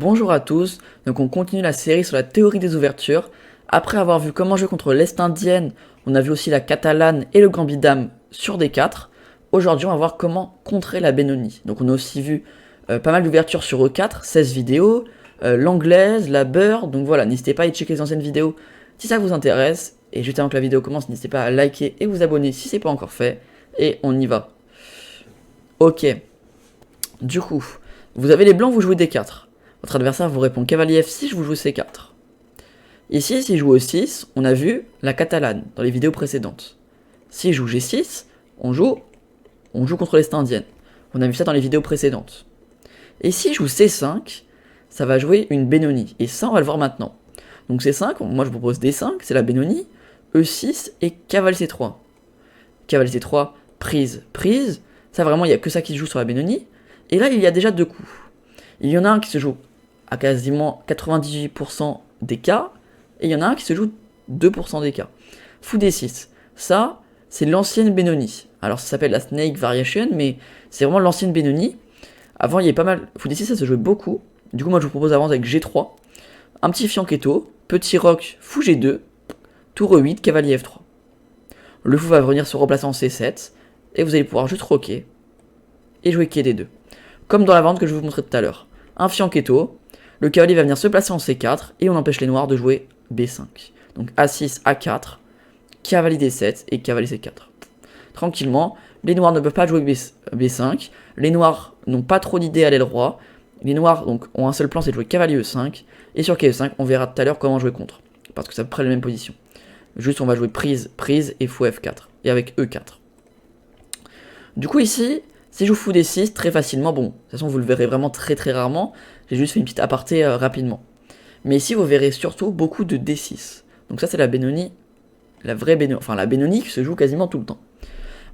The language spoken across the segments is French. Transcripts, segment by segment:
Bonjour à tous, donc on continue la série sur la théorie des ouvertures. Après avoir vu comment jouer contre l'Est indienne, on a vu aussi la catalane et le gambit dame sur D4. Aujourd'hui on va voir comment contrer la Benoni. Donc on a aussi vu pas mal d'ouvertures sur E4, 16 vidéos, l'anglaise, la beurre, donc voilà, n'hésitez pas à y checker les anciennes vidéos si ça vous intéresse. Et juste avant que la vidéo commence, n'hésitez pas à liker et vous abonner si c'est pas encore fait. Et on y va. Ok, du coup, vous avez les blancs, vous jouez D4. Votre adversaire vous répond cavalier F6, vous jouez C4. Ici, s'il joue E6, on a vu la catalane dans les vidéos précédentes. S'il joue G6, on joue contre l'Est indienne. On a vu ça dans les vidéos précédentes. Et s'il joue C5, ça va jouer une Benoni. Et ça, on va le voir maintenant. Donc C5, moi je vous propose D5, c'est la Benoni, E6 et cavalier C3. Cavalier C3, prise, prise. Ça vraiment, il n'y a que ça qui se joue sur la Benoni. Et là, il y a déjà deux coups. Il y en a un qui se joue à quasiment 98% des cas, et il y en a un qui se joue 2% des cas. Fou D6, ça, c'est l'ancienne Benoni. Alors ça s'appelle la Snake Variation, mais c'est vraiment l'ancienne Benoni. Avant, il y avait pas mal. Fou D6, ça se jouait beaucoup. Du coup, moi, je vous propose d'avancer avec G3, un petit fianchetto, petit roc, fou G2, tour E8, cavalier F3. Le fou va venir se replacer en C7, et vous allez pouvoir juste roquer, et jouer quai D2. Comme dans la vente que je vous montrais tout à l'heure. Un fianchetto, le cavalier va venir se placer en C4 et on empêche les noirs de jouer B5. Donc A6, A4, cavalier D7 et cavalier C4. Tranquillement, les noirs ne peuvent pas jouer B5, les noirs n'ont pas trop d'idées à l'aile roi, les noirs donc ont un seul plan, c'est de jouer cavalier E5, et sur K5, on verra tout à l'heure comment jouer contre, parce que ça prend les mêmes positions. Juste on va jouer prise, prise et fou F4, et avec E4. Du coup ici, si je joue fou D6, très facilement, bon, de toute façon vous le verrez vraiment très rarement, j'ai juste fait une petite aparté rapidement. Mais ici vous verrez surtout beaucoup de D6. Donc ça c'est la Benoni, la vraie Benoni, enfin la Benoni qui se joue quasiment tout le temps.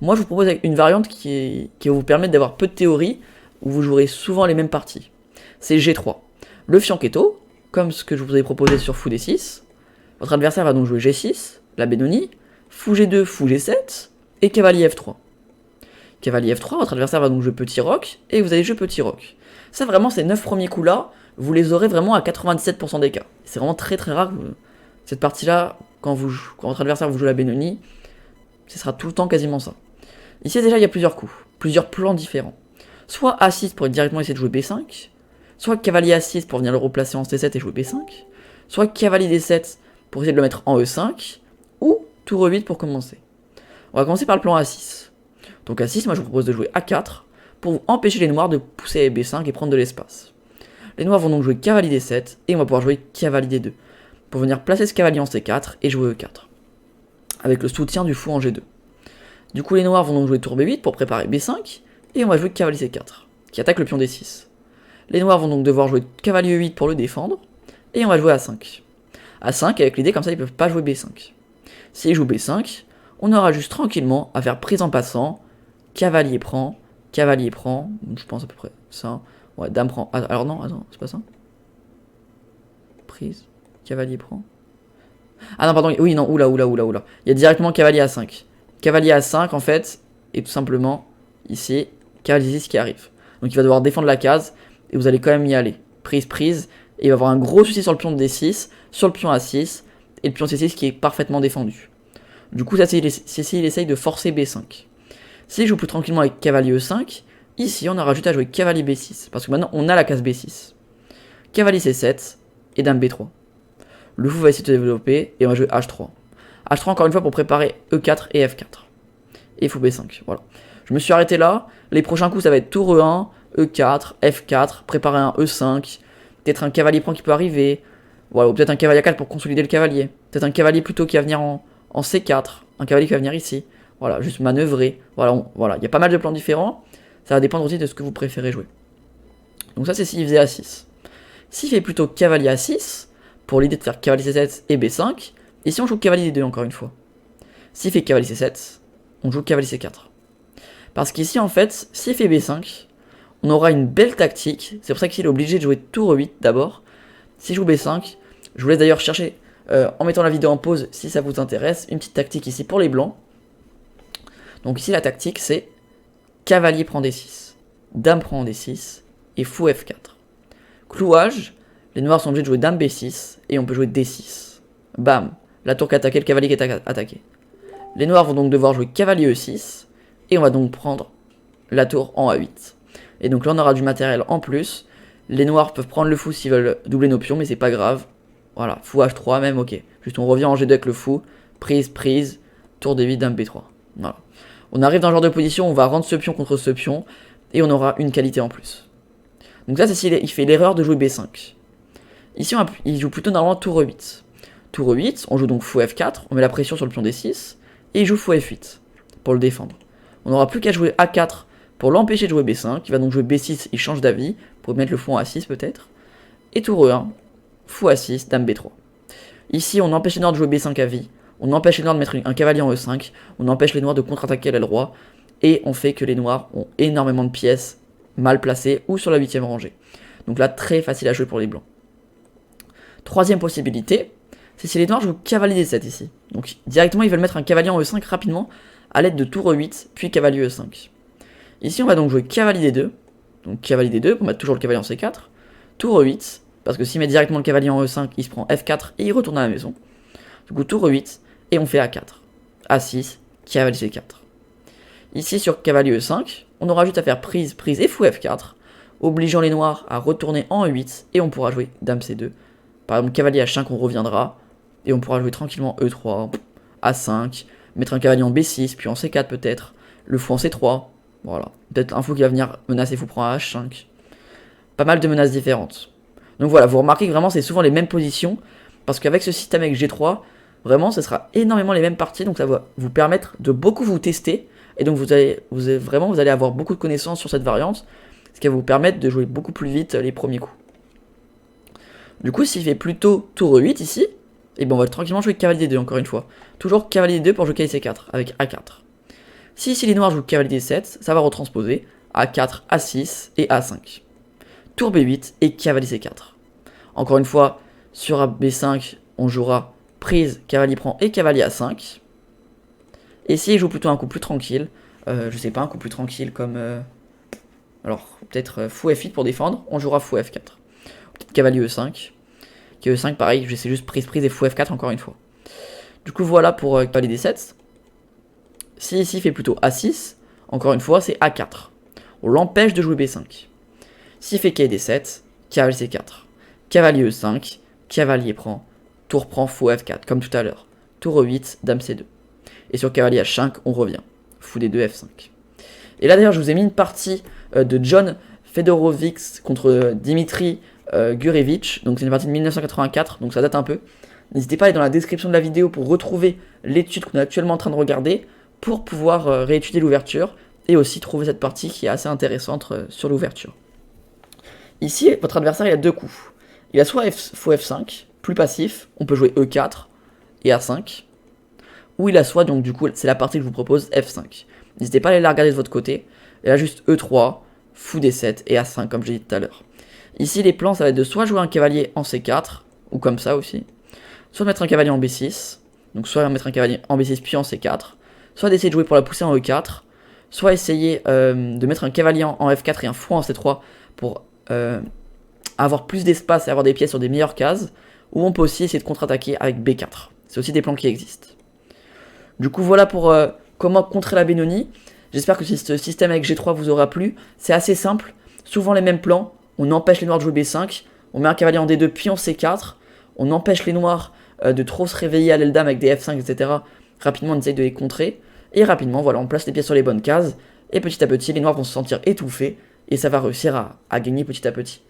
Moi je vous propose une variante qui va vous permettre d'avoir peu de théorie, où vous jouerez souvent les mêmes parties. C'est G3. Le fianchetto, comme ce que je vous ai proposé sur fou D6, votre adversaire va donc jouer G6, la Benoni, fou G2, fou G7, et cavalier F3. Cavalier F3, votre adversaire va donc jouer petit roc, et vous allez jouer petit roc. Ça vraiment, ces 9 premiers coups là, vous les aurez vraiment à 97% des cas. C'est vraiment très rare que cette partie là, quand votre adversaire vous joue la Benoni, ce sera tout le temps quasiment ça. Ici déjà il y a plusieurs coups, plusieurs plans différents. Soit A6 pour directement essayer de jouer B5, soit cavalier A6 pour venir le replacer en C7 et jouer B5, soit cavalier D7 pour essayer de le mettre en E5, ou tour E8 pour commencer. On va commencer par le plan A6. Donc A6, moi je vous propose de jouer A4 pour empêcher les noirs de pousser B5 et prendre de l'espace. Les noirs vont donc jouer cavalier D7 et on va pouvoir jouer cavalier D2 pour venir placer ce cavalier en C4 et jouer E4 avec le soutien du fou en G2. Du coup les noirs vont donc jouer tour B8 pour préparer B5 et on va jouer cavalier C4 qui attaque le pion D6. Les noirs vont donc devoir jouer cavalier E8 pour le défendre et on va jouer A5. A5 avec l'idée comme ça ils peuvent pas jouer B5. S'ils jouent B5, on aura juste tranquillement à faire prise en passant, cavalier prend, je pense à peu près ça. Ouais, dame prend. Alors non, attends, c'est pas ça. Prise, cavalier prend. Ah non, pardon, oui, non, oula. Il y a directement cavalier A5. Cavalier A5 en fait, et tout simplement, ici, cavalier 6 qui arrive. Donc il va devoir défendre la case, et vous allez quand même y aller. Prise, et il va avoir un gros souci sur le pion de D6, sur le pion A6, et le pion C6 qui est parfaitement défendu. Du coup, ça c'est s'il essaye de forcer B5. S'il joue plus tranquillement avec cavalier E5, ici on aura juste à jouer cavalier B6, parce que maintenant on a la case B6. Cavalier C7 et dame B3. Le fou va essayer de se développer et on va jouer H3. H3 encore une fois pour préparer E4 et F4. Et fou B5, voilà. Je me suis arrêté là, les prochains coups ça va être tour E1, E4, F4, préparer un E5, peut-être un cavalier prend qui peut arriver, voilà, ou peut-être un cavalier A4 pour consolider le cavalier, peut-être un cavalier plutôt qui va venir en C4, un cavalier qui va venir ici. Voilà, juste manœuvrer. Voilà, il y a pas mal de plans différents. Ça va dépendre aussi de ce que vous préférez jouer. Donc ça, c'est s'il faisait A6. S'il fait plutôt cavalier A6, pour l'idée de faire cavalier C7 et B5, ici on joue cavalier D2 encore une fois. S'il fait cavalier C7, on joue cavalier C4. Parce qu'ici, en fait, s'il fait B5, on aura une belle tactique. C'est pour ça qu'il est obligé de jouer tour E8 d'abord. S'il joue B5, je vous laisse d'ailleurs chercher, en mettant la vidéo en pause, si ça vous intéresse, une petite tactique ici pour les blancs. Donc ici la tactique c'est cavalier prend D6, dame prend D6 et fou F4. Clouage, les noirs sont obligés de jouer dame B6 et on peut jouer D6. Bam, la tour qui est attaquée, le cavalier qui est attaqué. Les noirs vont donc devoir jouer cavalier E6 et on va donc prendre la tour en A8. Et donc là on aura du matériel en plus. Les noirs peuvent prendre le fou s'ils veulent doubler nos pions, mais c'est pas grave. Voilà, fou H3 même, ok. Juste on revient en G2 avec le fou, prise, tour D8, dame B3. Voilà. On arrive dans le genre de position, on va rendre ce pion contre ce pion, et on aura une qualité en plus. Donc ça c'est s'il fait l'erreur de jouer B5. Ici il joue plutôt normalement tour E8. Tour E8, on joue donc fou F4, on met la pression sur le pion D6, et il joue fou F8, pour le défendre. On n'aura plus qu'à jouer A4 pour l'empêcher de jouer B5, il va donc jouer B6, il change d'avis, pour mettre le fou en A6 peut-être. Et tour E1, fou A6, dame B3. Ici on empêche les noirs de jouer B5 à vie, on empêche les noirs de mettre un cavalier en E5, on empêche les noirs de contre-attaquer à l'aile roi, et on fait que les noirs ont énormément de pièces mal placées ou sur la 8ème rangée. Donc là, très facile à jouer pour les blancs. Troisième possibilité, c'est si les noirs jouent cavalier D7 ici. Donc directement, ils veulent mettre un cavalier en E5 rapidement, à l'aide de tour E8, puis cavalier E5. Ici, on va donc jouer cavalier D2, donc cavalier D2 pour mettre toujours le cavalier en C4, tour E8, parce que s'il met directement le cavalier en E5, il se prend F4 et il retourne à la maison. Du coup, tour E8, et on fait A4, A6, cavalier C4. Ici, sur cavalier E5, on aura juste à faire prise et fou F4, obligeant les noirs à retourner en E8, et on pourra jouer dame C2. Par exemple, cavalier H5, on reviendra, et on pourra jouer tranquillement E3, A5, mettre un cavalier en B6, puis en C4 peut-être, le fou en C3, voilà. Peut-être un fou qui va venir menacer fou prend à H5. Pas mal de menaces différentes. Donc voilà, vous remarquez que vraiment c'est souvent les mêmes positions, parce qu'avec ce système avec G3, vraiment ce sera énormément les mêmes parties, donc ça va vous permettre de beaucoup vous tester, et donc vous allez avoir beaucoup de connaissances sur cette variante, ce qui va vous permettre de jouer beaucoup plus vite les premiers coups. Du coup, s'il fait plutôt tour E8 ici, et ben on va tranquillement jouer cavalier D2 encore une fois. Toujours cavalier D2 pour jouer cavalier C4 avec A4. Si ici les noirs jouent cavalier D7, ça va retransposer A4, A6 et A5. Tour B8 et cavalier C4. Encore une fois, sur B5, on jouera prise, cavalier prend et cavalier A5. Et si il joue plutôt un coup plus tranquille, je sais pas, un coup plus tranquille comme... alors, peut-être fou F8 pour défendre, on jouera fou F4. Peut-être cavalier E5. Cavalier E5, pareil, j'essaie juste prise et fou F4 encore une fois. Du coup, voilà pour cavalier D7. Si ici il fait plutôt A6, encore une fois, c'est A4. On l'empêche de jouer B5. S'il fait cavalier D7, cavalier C4. Cavalier E5, cavalier prend, tour prend, fou F4, comme tout à l'heure. Tour E8, dame C2. Et sur cavalier H5, on revient. Fou D2, F5. Et là d'ailleurs, je vous ai mis une partie de John Fedorovics contre Dimitri Gurevich. Donc c'est une partie de 1984, donc ça date un peu. N'hésitez pas à aller dans la description de la vidéo pour retrouver l'étude qu'on est actuellement en train de regarder, pour pouvoir réétudier l'ouverture, et aussi trouver cette partie qui est assez intéressante sur l'ouverture. Ici, votre adversaire il a deux coups. Il a soit fou F5, plus passif, on peut jouer E4 et A5, ou il a soit, donc du coup, c'est la partie que je vous propose, F5. N'hésitez pas à aller la regarder de votre côté. Et là, juste E3, fou D7 et A5, comme j'ai dit tout à l'heure. Ici, les plans, ça va être de soit jouer un cavalier en C4, ou comme ça aussi, soit mettre un cavalier en B6, donc soit mettre un cavalier en B6 puis en C4, soit d'essayer de jouer pour la pousser en E4, soit essayer de mettre un cavalier en F4 et un fou en C3 pour avoir plus d'espace et avoir des pièces sur des meilleures cases, ou on peut aussi essayer de contre-attaquer avec B4. C'est aussi des plans qui existent. Du coup, voilà pour comment contrer la Benoni. J'espère que ce système avec G3 vous aura plu. C'est assez simple, souvent les mêmes plans. On empêche les noirs de jouer B5, on met un cavalier en D2 puis en C4, on empêche les noirs de trop se réveiller à l'aile dame avec des F5, etc. Rapidement, on essaye de les contrer, et rapidement, voilà, on place les pièces sur les bonnes cases, et petit à petit, les noirs vont se sentir étouffés, et ça va réussir à gagner petit à petit.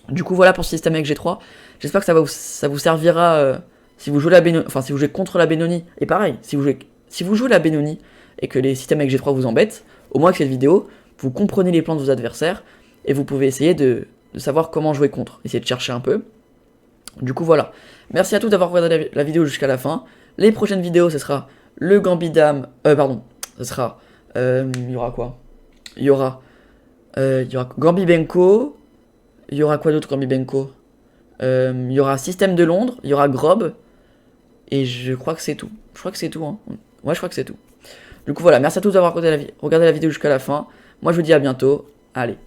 Du coup, voilà pour ce système avec G3. J'espère que ça vous servira si vous jouez la Benoni, enfin si vous jouez contre la Benoni, et pareil, si vous jouez la Benoni et que les systèmes avec G3 vous embêtent, au moins avec cette vidéo, vous comprenez les plans de vos adversaires, et vous pouvez essayer de savoir comment jouer contre, essayer de chercher un peu. Du coup voilà, merci à tous d'avoir regardé la vidéo jusqu'à la fin. Les prochaines vidéos, ce sera le Gambit Dame, ce sera, il y aura quoi? Il y aura Gambit Benko, il y aura quoi d'autre Gambit Benko? Il y aura Système de Londres, il y aura Grob, et je crois que c'est tout. Je crois que c'est tout, hein. Ouais, je crois que c'est tout. Du coup voilà, merci à tous d'avoir regardé la vidéo jusqu'à la fin. Moi je vous dis à bientôt, allez.